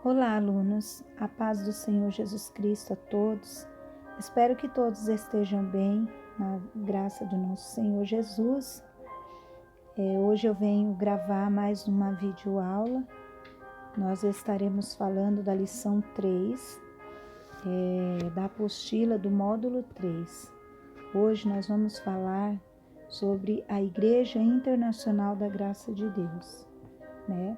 Olá, alunos. A paz do Senhor Jesus Cristo a todos. Espero que todos estejam bem, na graça do nosso Senhor Jesus. Hoje eu venho gravar mais uma videoaula. Nós estaremos falando da lição 3, da apostila do módulo 3. Hoje nós vamos falar sobre a Igreja Internacional da Graça de Deus, né?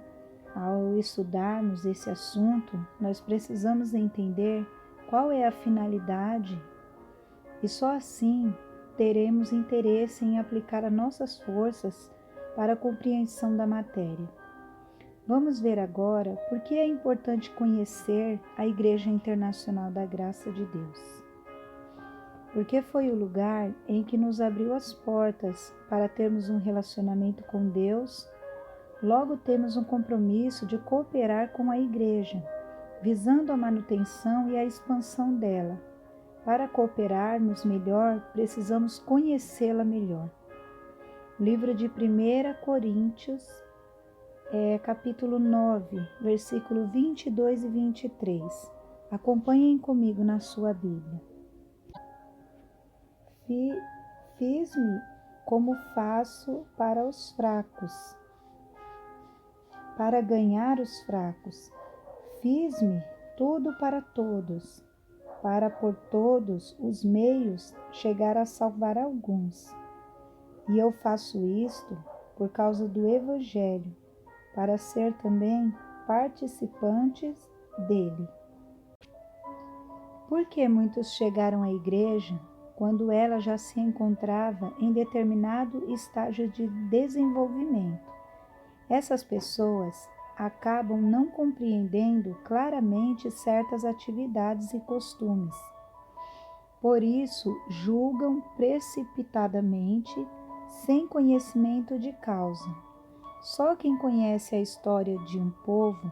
Ao estudarmos esse assunto, nós precisamos entender qual é a finalidade e só assim teremos interesse em aplicar as nossas forças para a compreensão da matéria. Vamos ver agora por que é importante conhecer a Igreja Internacional da Graça de Deus. Porque foi o lugar em que nos abriu as portas para termos um relacionamento com Deus. Logo temos um compromisso de cooperar com a Igreja, visando a manutenção e a expansão dela. Para cooperarmos melhor, precisamos conhecê-la melhor. Livro de 1 Coríntios, capítulo 9, versículo 22 e 23. Acompanhem comigo na sua Bíblia. Fiz-me como faço para os fracos, para ganhar os fracos. Fiz-me tudo para todos, para por todos os meios chegar a salvar alguns. E eu faço isto por causa do Evangelho, para ser também participantes dele. Porque muitos chegaram à igreja quando ela já se encontrava em determinado estágio de desenvolvimento. Essas pessoas acabam não compreendendo claramente certas atividades e costumes. Por isso, julgam precipitadamente, sem conhecimento de causa. Só quem conhece a história de um povo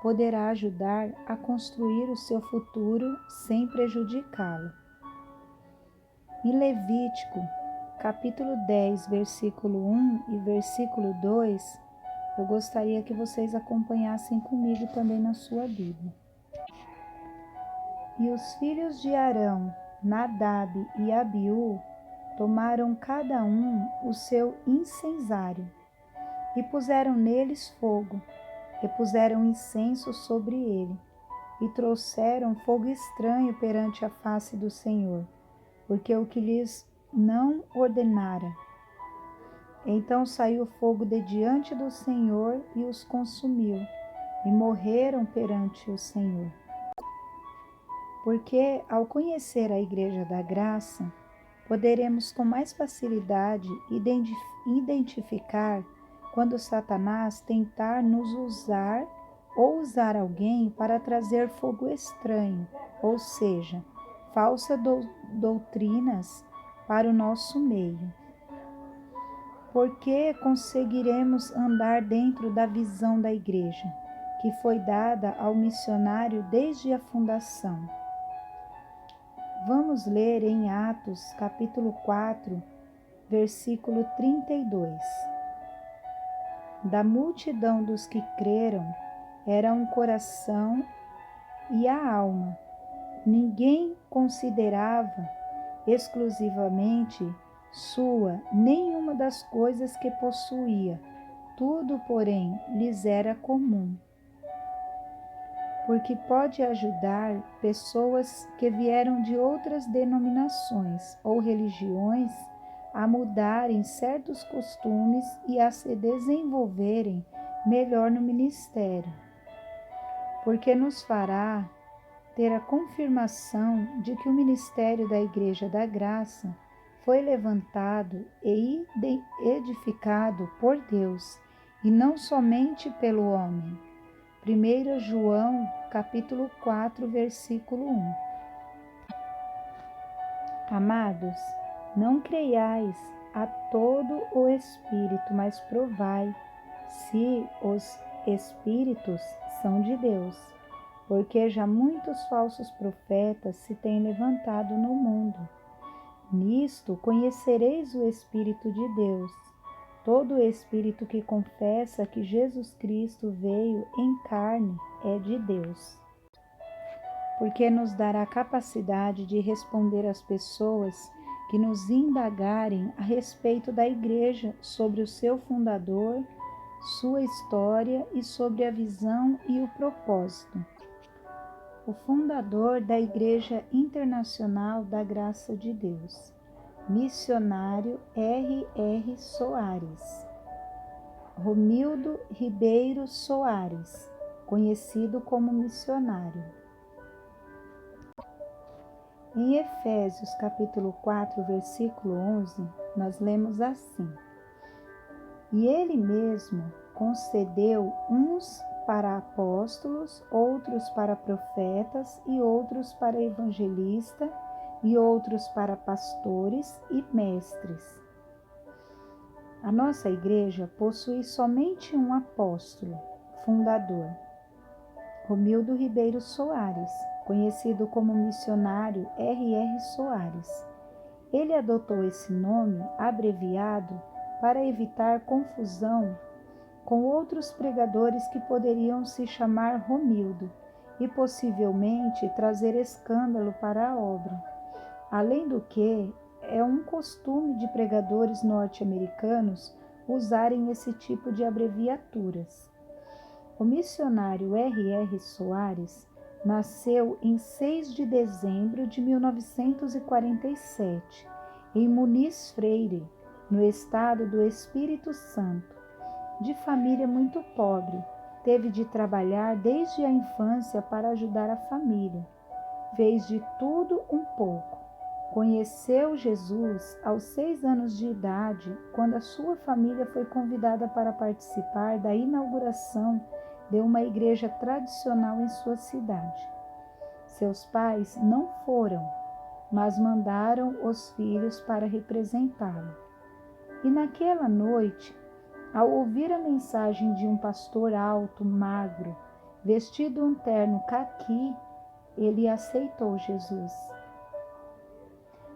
poderá ajudar a construir o seu futuro sem prejudicá-lo. Em Levítico, capítulo 10, versículo 1 e versículo 2, eu gostaria que vocês acompanhassem comigo também na sua Bíblia. E os filhos de Arão, Nadab e Abiú, tomaram cada um o seu incensário, e puseram neles fogo, e puseram incenso sobre ele, e trouxeram fogo estranho perante a face do Senhor, porque o que lhes não ordenara. Então saiu fogo de diante do Senhor e os consumiu, e morreram perante o Senhor. Porque, ao conhecer a Igreja da Graça, poderemos com mais facilidade identificar quando Satanás tentar nos usar ou usar alguém para trazer fogo estranho, ou seja, falsas doutrinas para o nosso meio. Porque conseguiremos andar dentro da visão da Igreja, que foi dada ao missionário desde a fundação. Vamos ler em Atos, capítulo 4, versículo 32. Da multidão dos que creram, era um coração e a alma. Ninguém considerava exclusivamente sua nenhuma das coisas que possuía, tudo, porém, lhes era comum. Porque pode ajudar pessoas que vieram de outras denominações ou religiões a mudarem certos costumes e a se desenvolverem melhor no ministério. Porque nos fará ter a confirmação de que o ministério da Igreja da Graça foi levantado e edificado por Deus, e não somente pelo homem. 1 João, capítulo 4, versículo 1. Amados, não creiais a todo o Espírito, mas provai se os Espíritos são de Deus, porque já muitos falsos profetas se têm levantado no mundo. Nisto conhecereis o Espírito de Deus. Todo espírito que confessa que Jesus Cristo veio em carne é de Deus, porque nos dará capacidade de responder às pessoas que nos indagarem a respeito da Igreja, sobre o seu fundador, sua história e sobre a visão e o propósito. O fundador da Igreja Internacional da Graça de Deus, missionário R.R. Soares. Romildo Ribeiro Soares, conhecido como missionário. Em Efésios capítulo 4, versículo 11, nós lemos assim: E ele mesmo concedeu uns para apóstolos, outros para profetas, e outros para evangelistas, e outros para pastores e mestres. A nossa igreja possui somente um apóstolo, fundador, Romildo Ribeiro Soares, conhecido como missionário R.R. Soares. Ele adotou esse nome abreviado para evitar confusão com outros pregadores que poderiam se chamar Romildo e possivelmente trazer escândalo para a obra. Além do que, é um costume de pregadores norte-americanos usarem esse tipo de abreviaturas. O missionário R.R. Soares nasceu em 6 de dezembro de 1947, em Muniz Freire, no estado do Espírito Santo. De família muito pobre, teve de trabalhar desde a infância para ajudar a família. Fez de tudo um pouco. Conheceu Jesus aos 6 anos de idade, quando a sua família foi convidada para participar da inauguração de uma igreja tradicional em sua cidade. Seus pais não foram, mas mandaram os filhos para representá-lo. E naquela noite, ao ouvir a mensagem de um pastor alto, magro, vestido um terno caqui, ele aceitou Jesus.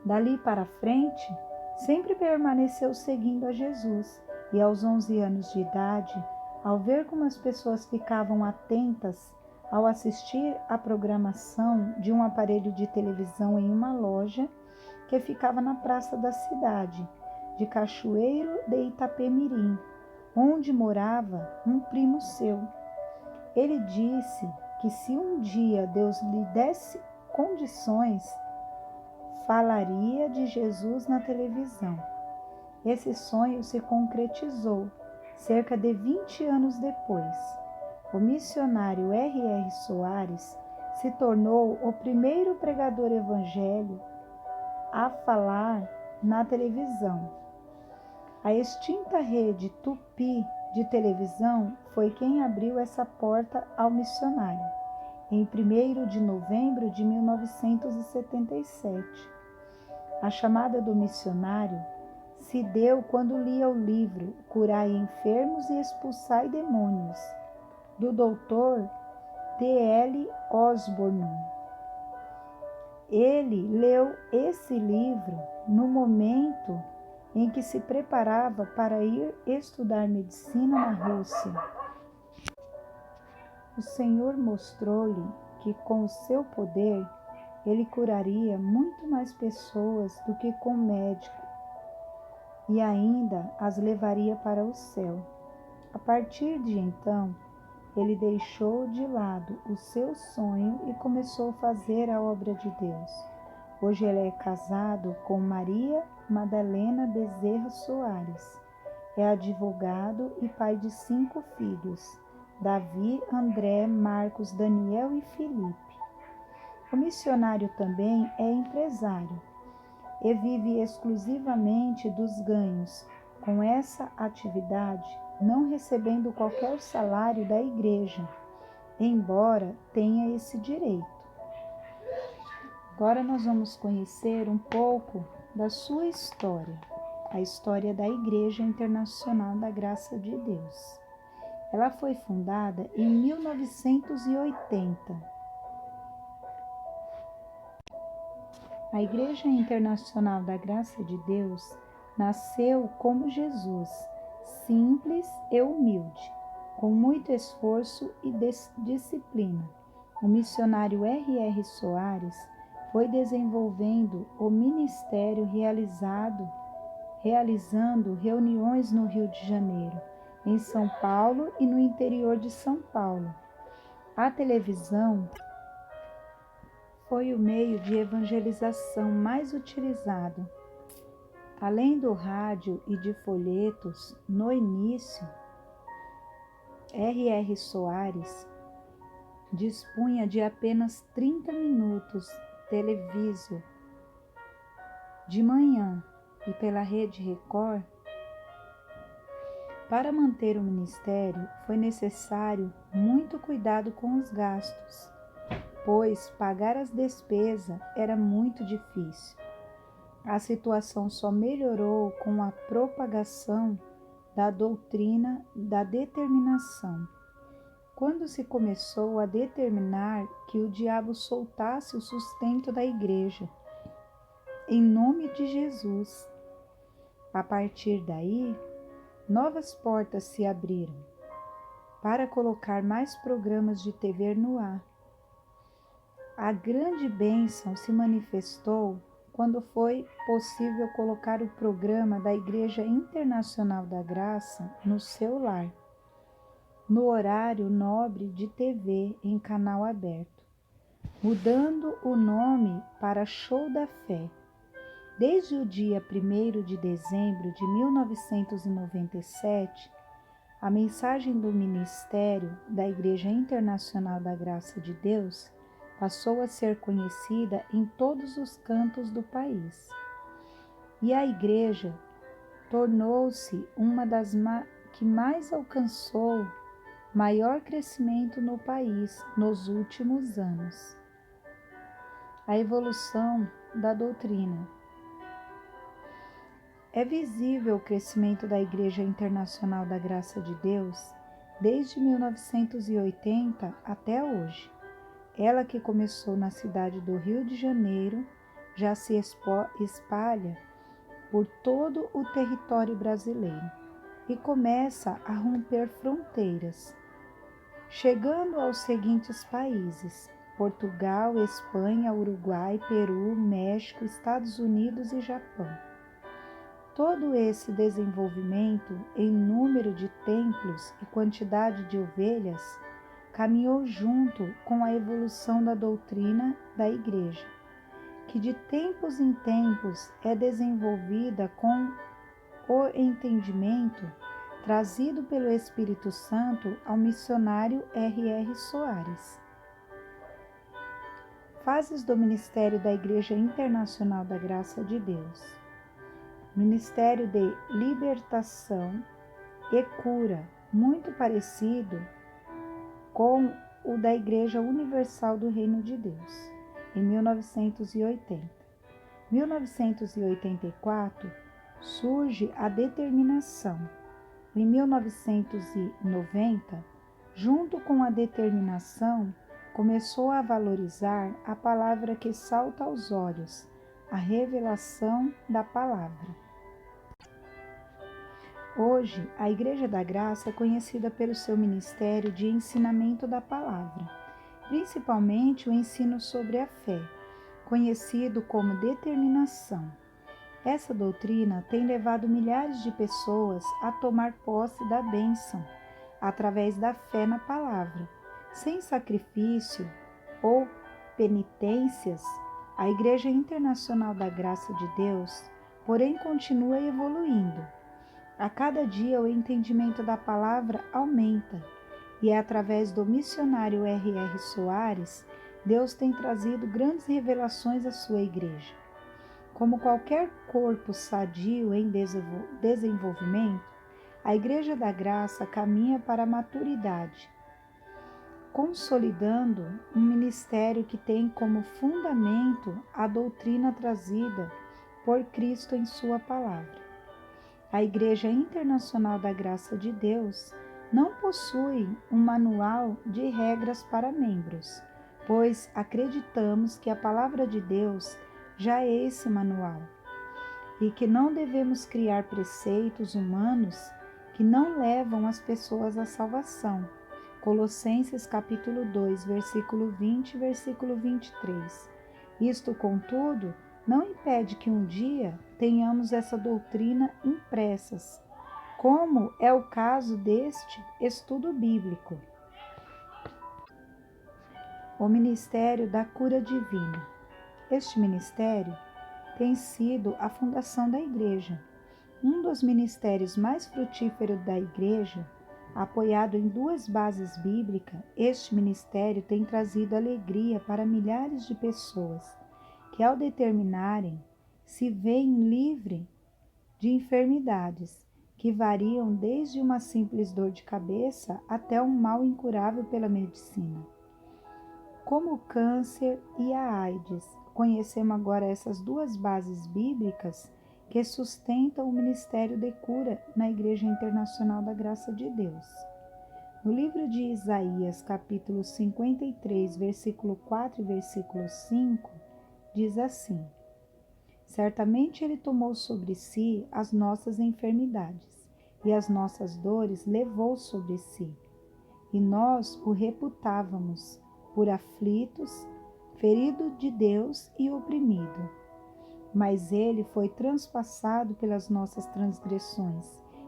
Dali para frente, sempre permaneceu seguindo a Jesus, e aos 11 anos de idade, ao ver como as pessoas ficavam atentas ao assistir à programação de um aparelho de televisão em uma loja que ficava na praça da cidade, de Cachoeiro de Itapemirim, onde morava um primo seu. Ele disse que se um dia Deus lhe desse condições, falaria de Jesus na televisão. Esse sonho se concretizou cerca de 20 anos depois. O missionário R.R. Soares se tornou o primeiro pregador evangélico a falar na televisão. A extinta rede Tupi de televisão foi quem abriu essa porta ao missionário, em 1º de novembro de 1977. A chamada do missionário se deu quando lia o livro Curai Enfermos e Expulsai Demônios, do Dr. T.L. Osborne. Ele leu esse livro no momento em que se preparava para ir estudar medicina na Rússia. O Senhor mostrou-lhe que com o seu poder ele curaria muito mais pessoas do que com médico e ainda as levaria para o céu. A partir de então, ele deixou de lado o seu sonho e começou a fazer a obra de Deus. Hoje ele é casado com Maria Madalena Bezerra Soares. É advogado e pai de 5 filhos, Davi, André, Marcos, Daniel e Felipe. O missionário também é empresário e vive exclusivamente dos ganhos com essa atividade, não recebendo qualquer salário da igreja, embora tenha esse direito. Agora nós vamos conhecer um pouco da sua história, a história da Igreja Internacional da Graça de Deus. Ela foi fundada em 1980. A Igreja Internacional da Graça de Deus nasceu como Jesus, simples e humilde, Com muito esforço e disciplina, o missionário R.R. Soares foi desenvolvendo o ministério realizando reuniões no Rio de Janeiro, em São Paulo e no interior de São Paulo. A televisão foi o meio de evangelização mais utilizado. Além do rádio e de folhetos, no início, R.R. Soares dispunha de apenas 30 minutos televisão de manhã e pela Rede Record. Para manter o ministério, foi necessário muito cuidado com os gastos, pois pagar as despesas era muito difícil. A situação só melhorou com a propagação da doutrina da determinação, quando se começou a determinar que o diabo soltasse o sustento da igreja, em nome de Jesus. A partir daí, novas portas se abriram para colocar mais programas de TV no ar. A grande bênção se manifestou quando foi possível colocar o programa da Igreja Internacional da Graça no seu lar, no horário nobre de TV em canal aberto, mudando o nome para Show da Fé. Desde o dia 1º de dezembro de 1997, a mensagem do ministério da Igreja Internacional da Graça de Deus passou a ser conhecida em todos os cantos do país. E a igreja tornou-se uma das que mais alcançou maior crescimento no país nos últimos anos. A evolução da doutrina. É visível o crescimento da Igreja Internacional da Graça de Deus desde 1980 até hoje. Ela, que começou na cidade do Rio de Janeiro, já se espalha por todo o território brasileiro e começa a romper fronteiras, chegando aos seguintes países: Portugal, Espanha, Uruguai, Peru, México, Estados Unidos e Japão. Todo esse desenvolvimento em número de templos e quantidade de ovelhas caminhou junto com a evolução da doutrina da Igreja, que de tempos em tempos é desenvolvida com o entendimento trazido pelo Espírito Santo ao missionário R.R. Soares. Fases do Ministério da Igreja Internacional da Graça de Deus. Ministério de libertação e cura, muito parecido com o da Igreja Universal do Reino de Deus, em 1980. 1984 surge a determinação. Em 1990, junto com a determinação, começou a valorizar a palavra que salta aos olhos, a revelação da palavra. Hoje, a Igreja da Graça é conhecida pelo seu ministério de ensinamento da palavra, principalmente o ensino sobre a fé, conhecido como determinação. Essa doutrina tem levado milhares de pessoas a tomar posse da bênção, através da fé na palavra. Sem sacrifício ou penitências, a Igreja Internacional da Graça de Deus, porém, continua evoluindo. A cada dia o entendimento da palavra aumenta, e é através do missionário R.R. Soares, Deus tem trazido grandes revelações à sua igreja. Como qualquer corpo sadio em desenvolvimento, a Igreja da Graça caminha para a maturidade, consolidando um ministério que tem como fundamento a doutrina trazida por Cristo em sua palavra. A Igreja Internacional da Graça de Deus não possui um manual de regras para membros, pois acreditamos que a palavra de Deus já é esse manual, e que não devemos criar preceitos humanos que não levam as pessoas à salvação. Colossenses capítulo 2, versículo 20 e versículo 23. Isto, contudo, não impede que um dia tenhamos essa doutrina impressas, como é o caso deste estudo bíblico. O Ministério da Cura Divina. Este ministério tem sido a fundação da Igreja. Um dos ministérios mais frutíferos da Igreja, apoiado em duas bases bíblicas, este ministério tem trazido alegria para milhares de pessoas que, ao determinarem, se veem livres de enfermidades que variam desde uma simples dor de cabeça até um mal incurável pela medicina, como o câncer e a AIDS. Conhecemos agora essas duas bases bíblicas que sustentam o ministério de cura na Igreja Internacional da Graça de Deus. No livro de Isaías, capítulo 53, versículo 4 e versículo 5, diz assim: Certamente ele tomou sobre si as nossas enfermidades, e as nossas dores levou sobre si. E nós o reputávamos por aflitos, ferido de Deus e oprimido. Mas ele foi transpassado pelas nossas transgressões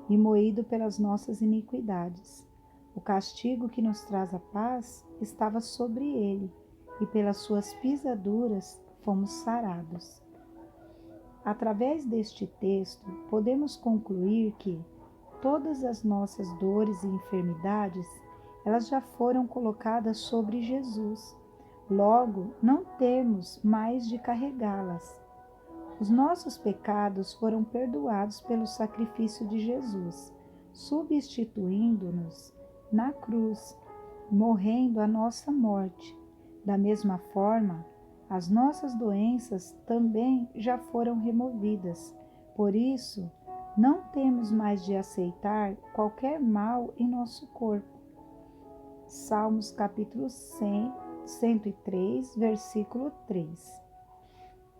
e moído pelas nossas iniquidades. O castigo que nos traz a paz estava sobre ele, e pelas suas pisaduras fomos sarados. Através deste texto, podemos concluir que todas as nossas dores e enfermidades, elas já foram colocadas sobre Jesus. Logo, não temos mais de carregá-las. Os nossos pecados foram perdoados pelo sacrifício de Jesus, substituindo-nos na cruz, morrendo a nossa morte. Da mesma forma, as nossas doenças também já foram removidas. Por isso, não temos mais de aceitar qualquer mal em nosso corpo. Salmos capítulo 103, versículo 3.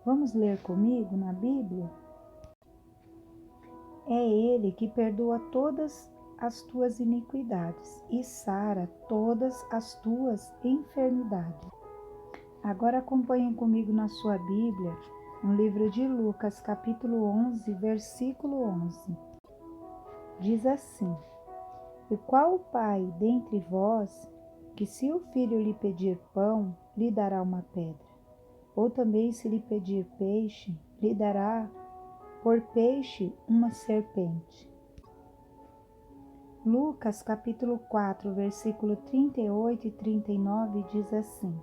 Vamos ler comigo na Bíblia? É Ele que perdoa todas as tuas iniquidades e sara todas as tuas enfermidades. Agora acompanhem comigo na sua Bíblia, no livro de Lucas, capítulo 11, versículo 11. Diz assim: E qual o pai dentre vós, que se o filho lhe pedir pão, lhe dará uma pedra? Ou também se lhe pedir peixe, lhe dará por peixe uma serpente? Lucas capítulo 4, versículo 38 e 39 diz assim: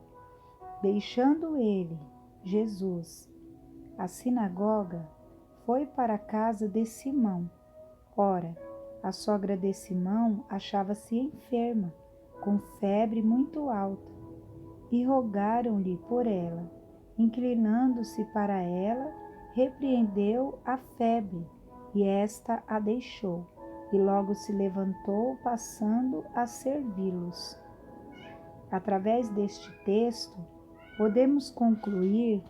Deixando ele, Jesus, a sinagoga, foi para a casa de Simão. Ora, a sogra de Simão achava-se enferma, com febre muito alta, e rogaram-lhe por ela. Inclinando-se para ela, repreendeu a febre, e esta a deixou, e logo se levantou, passando a servi-los. Através deste texto, podemos concluir: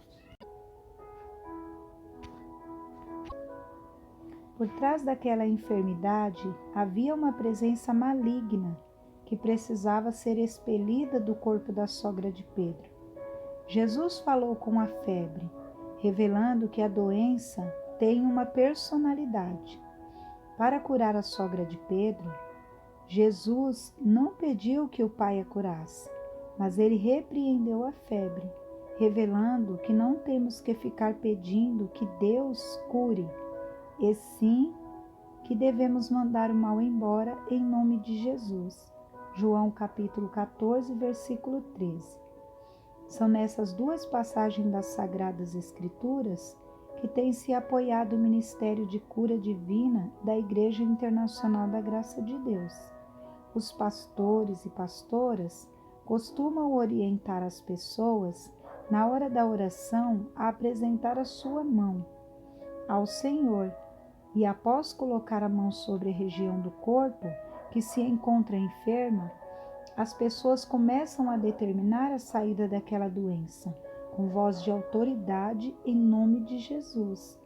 por trás daquela enfermidade havia uma presença maligna que precisava ser expelida do corpo da sogra de Pedro. Jesus falou com a febre, revelando que a doença tem uma personalidade. Para curar a sogra de Pedro, Jesus não pediu que o pai a curasse, mas ele repreendeu a febre, revelando que não temos que ficar pedindo que Deus cure, e sim que devemos mandar o mal embora em nome de Jesus. João capítulo 14, versículo 13. São nessas duas passagens das Sagradas Escrituras que tem se apoiado o ministério de cura divina da Igreja Internacional da Graça de Deus. Os pastores e pastoras costumam orientar as pessoas, na hora da oração, a apresentar a sua mão ao Senhor e, após colocar a mão sobre a região do corpo que se encontra enferma, as pessoas começam a determinar a saída daquela doença, com voz de autoridade em nome de Jesus.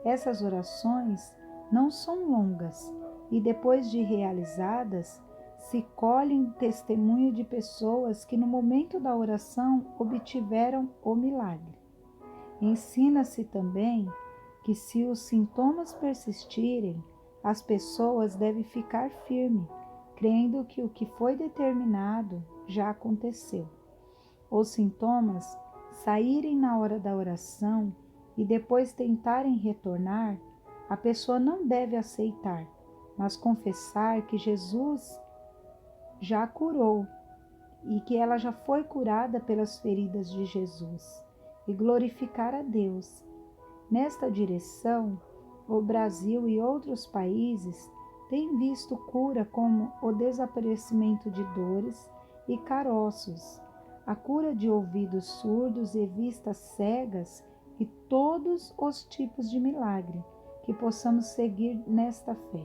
Essas orações não são longas e depois de realizadas, se colhem testemunho de pessoas que no momento da oração obtiveram o milagre. Ensina-se também que se os sintomas persistirem, as pessoas devem ficar firmes, crendo que o que foi determinado já aconteceu. Os sintomas saírem na hora da oração e depois tentarem retornar, a pessoa não deve aceitar, mas confessar que Jesus já a curou e que ela já foi curada pelas feridas de Jesus e glorificar a Deus. Nesta direção, o Brasil e outros países têm visto cura como o desaparecimento de dores e caroços, a cura de ouvidos surdos e vistas cegas e todos os tipos de milagre que possamos seguir nesta fé.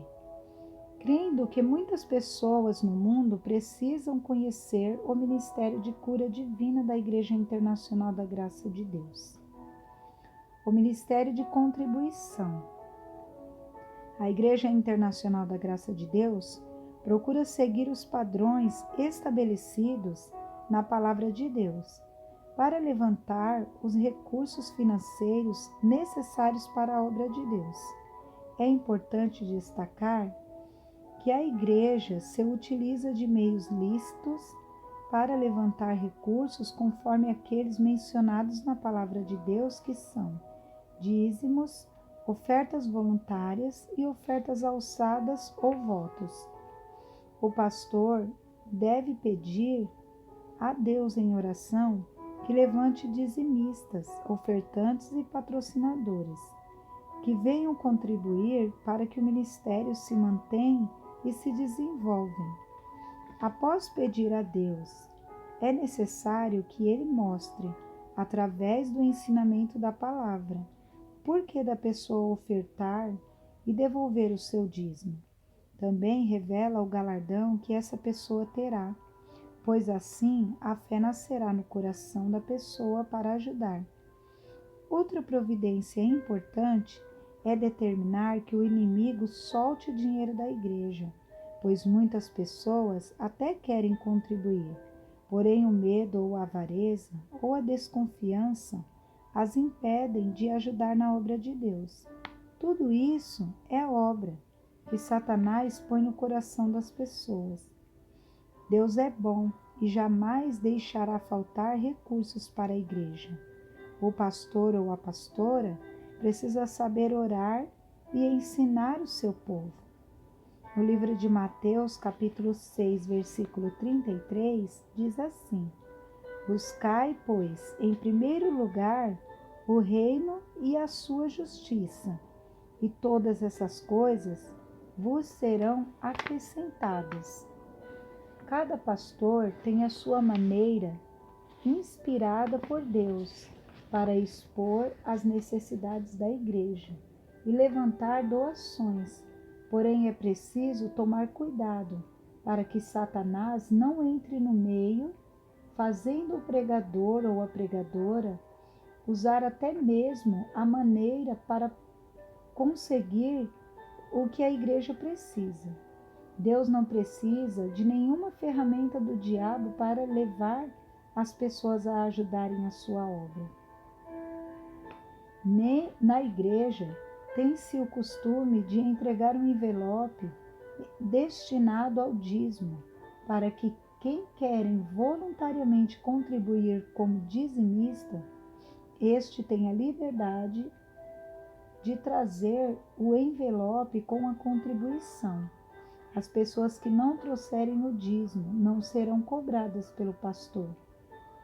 Crendo que muitas pessoas no mundo precisam conhecer o ministério de cura divina da Igreja Internacional da Graça de Deus. O ministério de contribuição. A Igreja Internacional da Graça de Deus procura seguir os padrões estabelecidos na Palavra de Deus para levantar os recursos financeiros necessários para a obra de Deus. É importante destacar que a Igreja se utiliza de meios lícitos para levantar recursos conforme aqueles mencionados na Palavra de Deus, que são dízimos, ofertas voluntárias e ofertas alçadas ou votos. O pastor deve pedir a Deus em oração que levante dizimistas, ofertantes e patrocinadores, que venham contribuir para que o ministério se mantenha e se desenvolva. Após pedir a Deus, é necessário que Ele mostre, através do ensinamento da palavra, por que da pessoa ofertar e devolver o seu dízimo. Também revela o galardão que essa pessoa terá, pois assim a fé nascerá no coração da pessoa para ajudar. Outra providência importante é determinar que o inimigo solte o dinheiro da igreja, pois muitas pessoas até querem contribuir, porém o medo ou a avareza ou a desconfiança as impedem de ajudar na obra de Deus. Tudo isso é obra que Satanás põe no coração das pessoas. Deus é bom e jamais deixará faltar recursos para a igreja. O pastor ou a pastora precisa saber orar e ensinar o seu povo. No livro de Mateus, capítulo 6, versículo 33, diz assim: Buscai, pois, em primeiro lugar o reino e a sua justiça, e todas essas coisas vos serão acrescentadas. Cada pastor tem a sua maneira, inspirada por Deus, para expor as necessidades da igreja e levantar doações. Porém, é preciso tomar cuidado para que Satanás não entre no meio, fazendo o pregador ou a pregadora usar até mesmo a maneira para conseguir o que a igreja precisa. Deus não precisa de nenhuma ferramenta do diabo para levar as pessoas a ajudarem a sua obra. Na igreja, tem-se o costume de entregar um envelope destinado ao dízimo, para que quem querem voluntariamente contribuir como dizimista, este tenha liberdade de trazer o envelope com a contribuição. As pessoas que não trouxerem o dízimo não serão cobradas pelo pastor,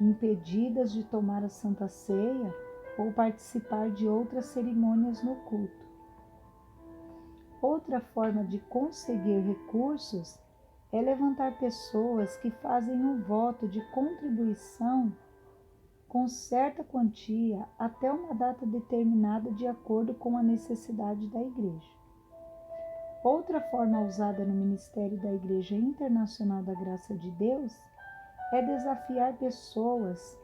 impedidas de tomar a Santa Ceia ou participar de outras cerimônias no culto. Outra forma de conseguir recursos é levantar pessoas que fazem um voto de contribuição com certa quantia até uma data determinada de acordo com a necessidade da igreja. Outra forma usada no ministério da Igreja Internacional da Graça de Deus é desafiar pessoas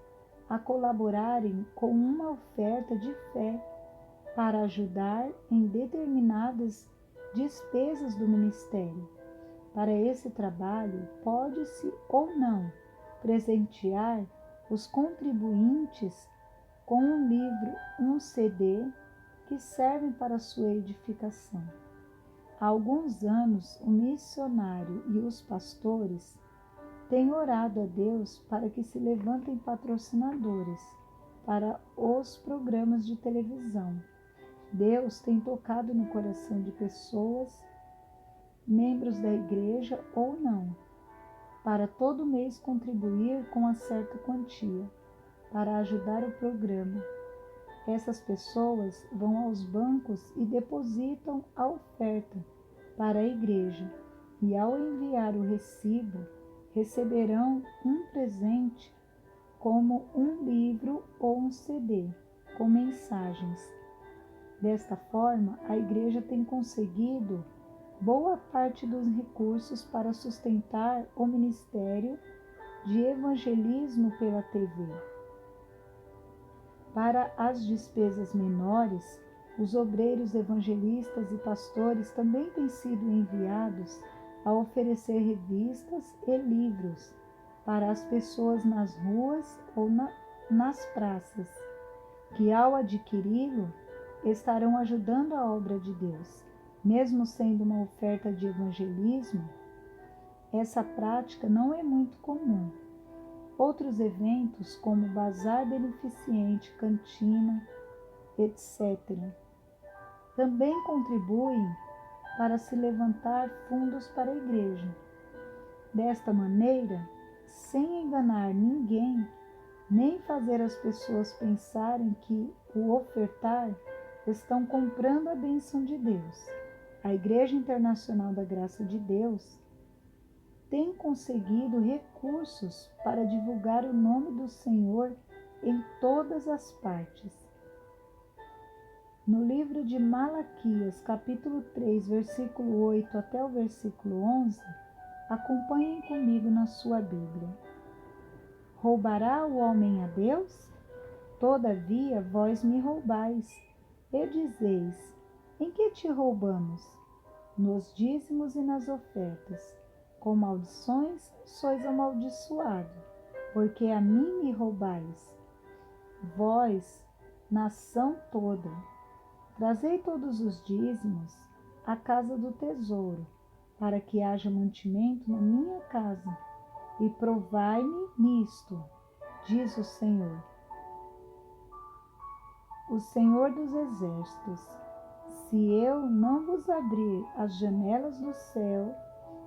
a colaborarem com uma oferta de fé para ajudar em determinadas despesas do ministério. Para esse trabalho, pode-se ou não presentear os contribuintes com um livro, um CD, que servem para sua edificação. Há alguns anos, o missionário e os pastores têm orado a Deus para que se levantem patrocinadores para os programas de televisão. Deus tem tocado no coração de pessoas, membros da igreja ou não, para todo mês contribuir com uma certa quantia para ajudar o programa. Essas pessoas vão aos bancos e depositam a oferta para a igreja, e ao enviar o recibo, receberão um presente como um livro ou um CD com mensagens. Desta forma, a igreja tem conseguido boa parte dos recursos para sustentar o ministério de evangelismo pela TV. Para as despesas menores, os obreiros evangelistas e pastores também têm sido enviados a oferecer revistas e livros para as pessoas nas ruas ou nas praças, que ao adquiri-lo estarão ajudando a obra de Deus. Mesmo sendo uma oferta de evangelismo, essa prática não é muito comum. Outros eventos, como bazar beneficente, cantina, etc., também contribuem para se levantar fundos para a igreja. Desta maneira, sem enganar ninguém, nem fazer as pessoas pensarem que o ofertar estão comprando a bênção de Deus. A Igreja Internacional da Graça de Deus tem conseguido recursos para divulgar o nome do Senhor em todas as partes. No livro de Malaquias, capítulo 3, versículo 8 até o versículo 11, acompanhem comigo na sua Bíblia. Roubará o homem a Deus? Todavia vós me roubais, e dizeis: em que te roubamos? Nos dízimos e nas ofertas. Com maldições sois amaldiçoado, porque a mim me roubais. Vós, nação toda, trazei todos os dízimos à casa do tesouro, para que haja mantimento na minha casa, e provai-me nisto, diz o Senhor dos exércitos, se eu não vos abrir as janelas do céu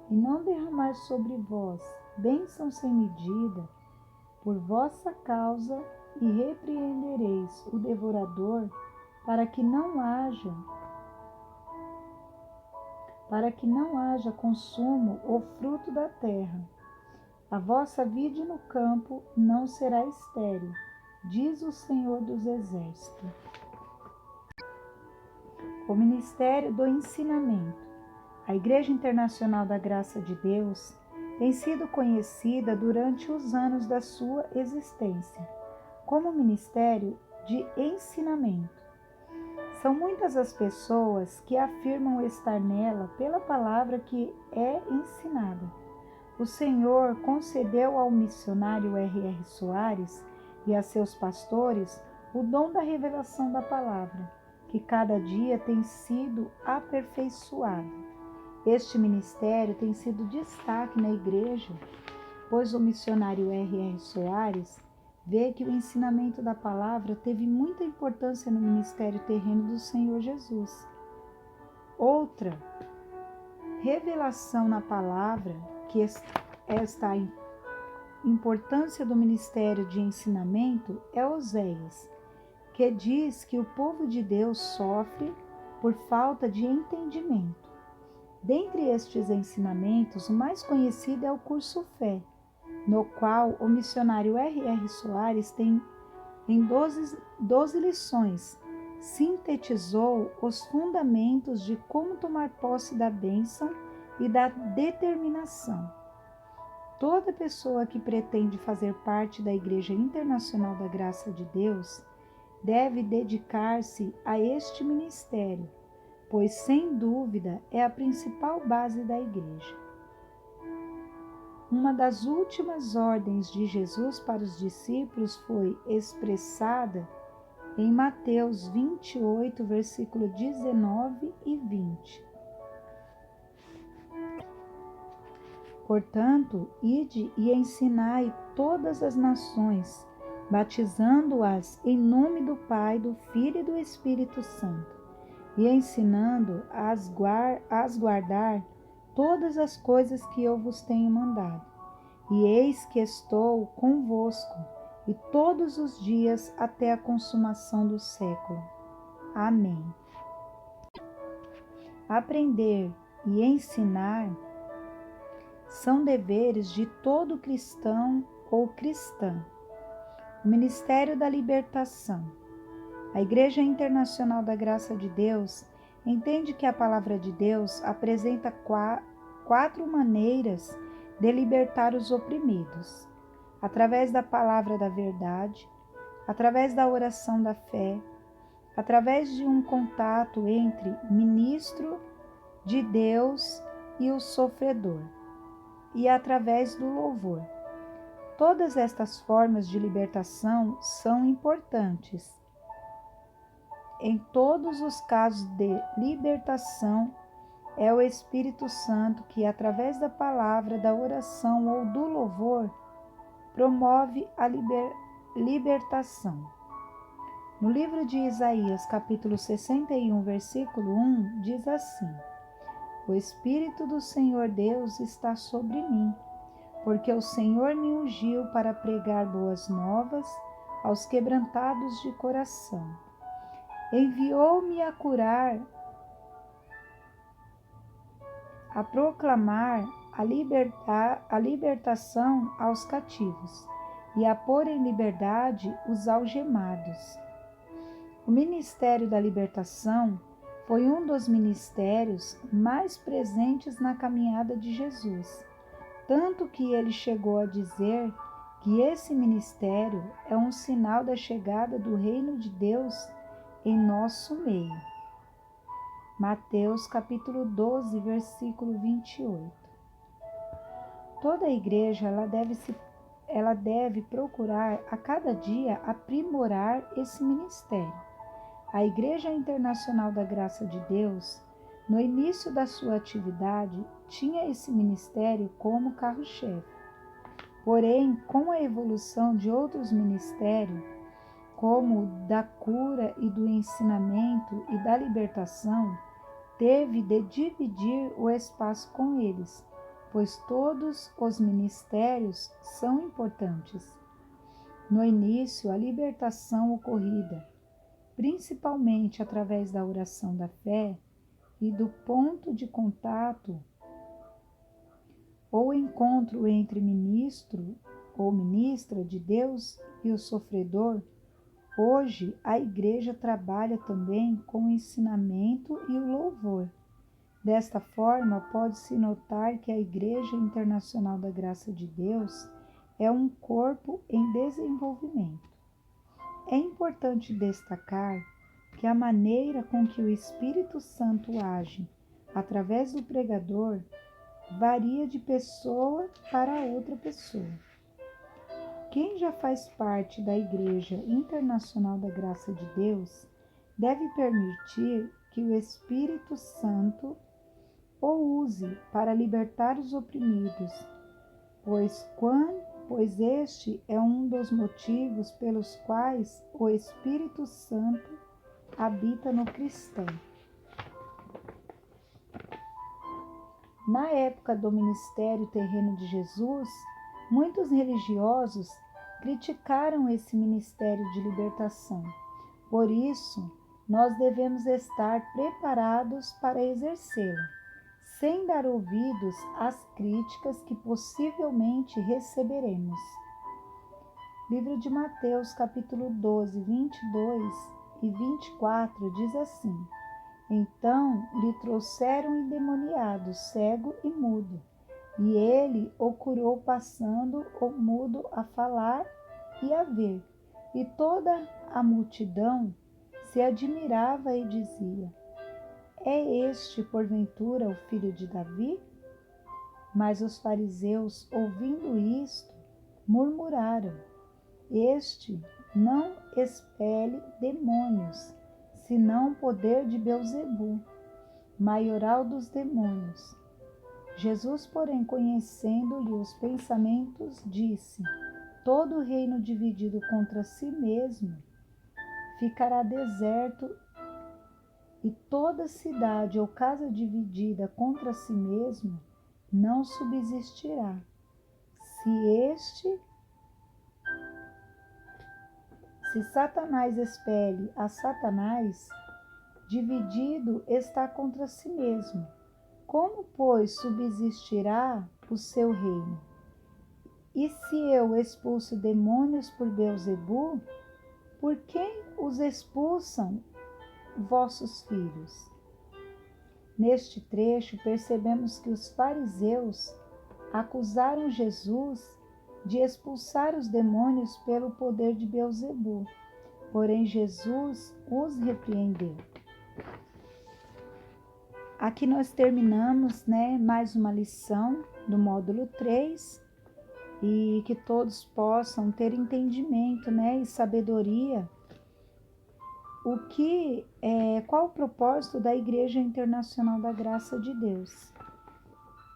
e não derramar sobre vós bênção sem medida, por vossa causa, e repreendereis o devorador, para que não haja consumo o fruto da terra. A vossa vide no campo não será estéril, diz o Senhor dos Exércitos. O Ministério do Ensinamento. A Igreja Internacional da Graça de Deus tem sido conhecida durante os anos da sua existência como Ministério de Ensinamento. São muitas as pessoas que afirmam estar nela pela palavra que é ensinada. O Senhor concedeu ao missionário R.R. Soares e a seus pastores o dom da revelação da palavra, que cada dia tem sido aperfeiçoado. Este ministério tem sido destaque na igreja, pois o missionário R.R. Soares vê que o ensinamento da palavra teve muita importância no ministério terreno do Senhor Jesus. Outra revelação na palavra, que esta importância do ministério de ensinamento, é Oséias, que diz que o povo de Deus sofre por falta de entendimento. Dentre estes ensinamentos, o mais conhecido é o curso Fé, no qual o missionário R.R. Soares tem, em 12 lições, sintetizou os fundamentos de como tomar posse da bênção e da determinação. Toda pessoa que pretende fazer parte da Igreja Internacional da Graça de Deus deve dedicar-se a este ministério, pois sem dúvida é a principal base da igreja. Uma das últimas ordens de Jesus para os discípulos foi expressada em Mateus 28, versículo 19 e 20. Portanto, ide e ensinai todas as nações, batizando-as em nome do Pai, do Filho e do Espírito Santo, e ensinando-as a guardar todas as coisas que eu vos tenho mandado. E eis que estou convosco, e todos os dias até a consumação do século. Amém. Aprender e ensinar são deveres de todo cristão ou cristã. O Ministério da Libertação. A Igreja Internacional da Graça de Deus entende que a Palavra de Deus apresenta quatro maneiras de libertar os oprimidos: através da palavra da verdade, através da oração da fé, através de um contato entre ministro de Deus e o sofredor, e através do louvor. Todas estas formas de libertação são importantes. Em todos os casos de libertação, é o Espírito Santo que, através da palavra, da oração ou do louvor, promove a libertação. No livro de Isaías, capítulo 61, versículo 1, diz assim: O Espírito do Senhor Deus está sobre mim, porque o Senhor me ungiu para pregar boas novas aos quebrantados de coração. Enviou-me a curar, a proclamar a libertação aos cativos e a pôr em liberdade os algemados. O Ministério da Libertação foi um dos ministérios mais presentes na caminhada de Jesus, tanto que ele chegou a dizer que esse ministério é um sinal da chegada do reino de Deus em nosso meio. Mateus capítulo 12, versículo 28. Toda a igreja ela deve procurar a cada dia aprimorar esse ministério. A Igreja Internacional da Graça de Deus, no início da sua atividade, tinha esse ministério como carro-chefe. Porém, com a evolução de outros ministérios, como o da cura e do ensinamento e da libertação, teve de dividir o espaço com eles, pois todos os ministérios são importantes. No início, a libertação ocorrida, principalmente através da oração da fé e do ponto de contato ou encontro entre ministro ou ministra de Deus e o sofredor. Hoje, a igreja trabalha também com o ensinamento e o louvor. Desta forma, pode-se notar que a Igreja Internacional da Graça de Deus é um corpo em desenvolvimento. É importante destacar que a maneira com que o Espírito Santo age através do pregador varia de pessoa para outra pessoa. Quem já faz parte da Igreja Internacional da Graça de Deus deve permitir que o Espírito Santo o use para libertar os oprimidos, pois este é um dos motivos pelos quais o Espírito Santo habita no cristão. Na época do ministério terreno de Jesus, muitos religiosos criticaram esse ministério de libertação. Por isso, nós devemos estar preparados para exercê-lo, sem dar ouvidos às críticas que possivelmente receberemos. Livro de Mateus, capítulo 12, 22 e 24, diz assim: Então lhe trouxeram um endemoniado, cego e mudo, e ele o curou, passando o mudo a falar e a ver. E toda a multidão se admirava e dizia: é este, porventura, o filho de Davi? Mas os fariseus, ouvindo isto, murmuraram: Este não expele demônios, senão o poder de Beelzebu, maioral dos demônios. Jesus, porém, conhecendo-lhe os pensamentos, disse: Todo reino dividido contra si mesmo ficará deserto, e toda cidade ou casa dividida contra si mesmo não subsistirá. Se Satanás expele a Satanás, dividido está contra si mesmo. Como, pois, subsistirá o seu reino? E se eu expulso demônios por Beelzebu, por quem os expulsam vossos filhos? Neste trecho, percebemos que os fariseus acusaram Jesus de expulsar os demônios pelo poder de Beelzebu, porém Jesus os repreendeu. Aqui nós terminamos, mais uma lição do módulo 3, e que todos possam ter entendimento, e sabedoria qual o propósito da Igreja Internacional da Graça de Deus.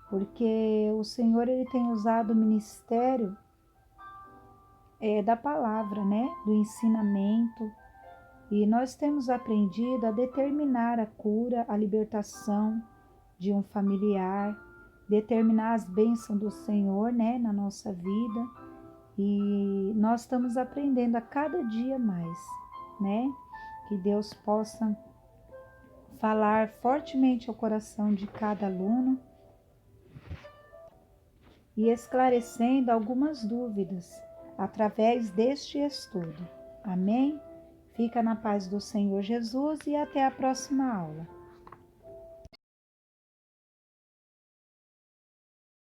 Porque o Senhor ele tem usado o ministério da palavra, do ensinamento, e nós temos aprendido a determinar a cura, a libertação de um familiar, determinar as bênçãos do Senhor, na nossa vida, e nós estamos aprendendo a cada dia mais, que Deus possa falar fortemente ao coração de cada aluno e esclarecendo algumas dúvidas através deste estudo. Amém? Fica na paz do Senhor Jesus e até a próxima aula.